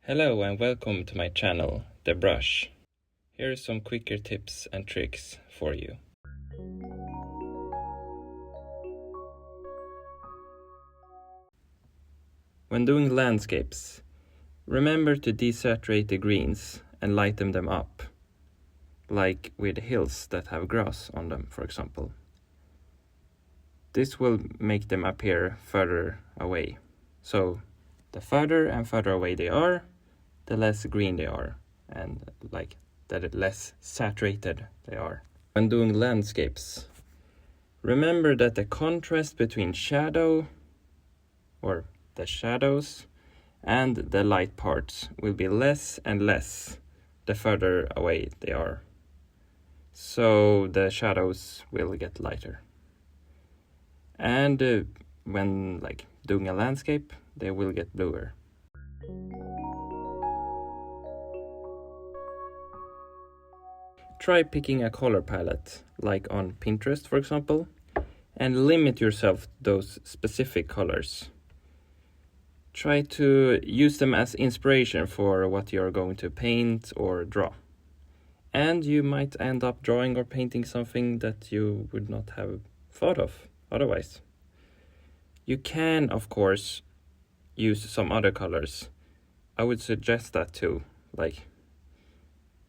Hello and welcome to my channel, The Brush. Here are some quicker tips and tricks for you. When doing landscapes, remember to desaturate the greens and lighten them up, like with hills that have grass on them, for example. This will make them appear further away. So, the further and further away they are, the less green they are, and the less saturated they are. When doing landscapes, remember that the contrast between the shadows and the light parts will be less and less the further away they are. So the shadows will get lighter. And when doing a landscape, they will get bluer. Try picking a color palette, like on Pinterest for example, and limit yourself to those specific colors. Try to use them as inspiration for what you're going to paint or draw. And you might end up drawing or painting something that you would not have thought of otherwise. You can, of course, use some other colors. I would suggest that too,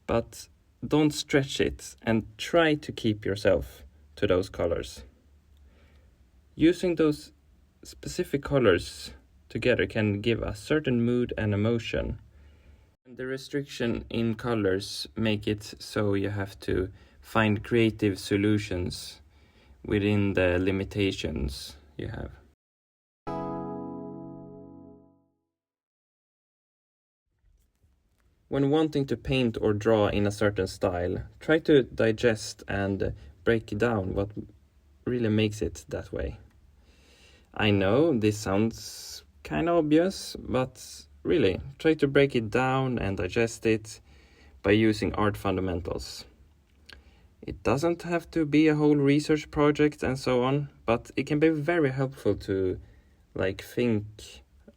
but don't stretch it and try to keep yourself to those colors. Using those specific colors together can give a certain mood and emotion. And the restriction in colors make it so you have to find creative solutions within the limitations you have. When wanting to paint or draw in a certain style, try to digest and break down what really makes it that way. I know this sounds kind of obvious, but really, try to break it down and digest it by using art fundamentals. It doesn't have to be a whole research project and so on, but it can be very helpful to think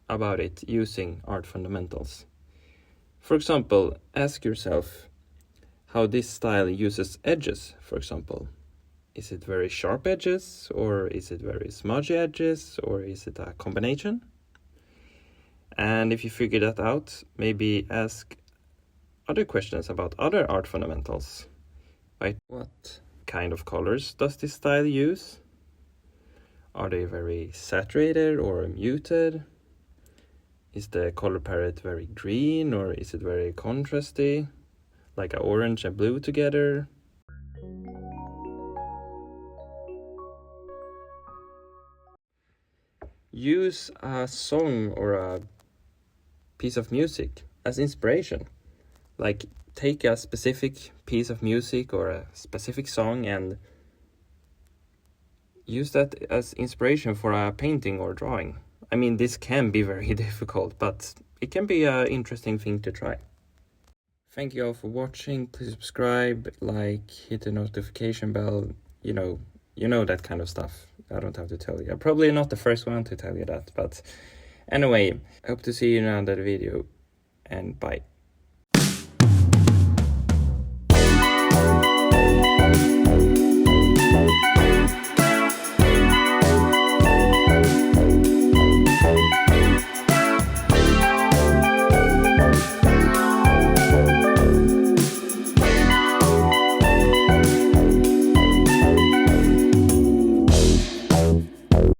about it using art fundamentals. For example, ask yourself how this style uses edges, for example. Is it very sharp edges, or is it very smudgy edges, or is it a combination? And if you figure that out, maybe ask other questions about other art fundamentals. Like, what kind of colors does this style use? Are they very saturated or muted? Is the color palette very green, or is it very contrasty, like a orange and blue together? Use a song or a piece of music as inspiration. Take a specific piece of music or a specific song and use that as inspiration for a painting or drawing. I mean, this can be very difficult, but it can be an interesting thing to try. Thank you all for watching. Please subscribe, hit the notification bell. You know that kind of stuff. I don't have to tell you. I'm probably not the first one to tell you that, but anyway, hope to see you in another video, and bye.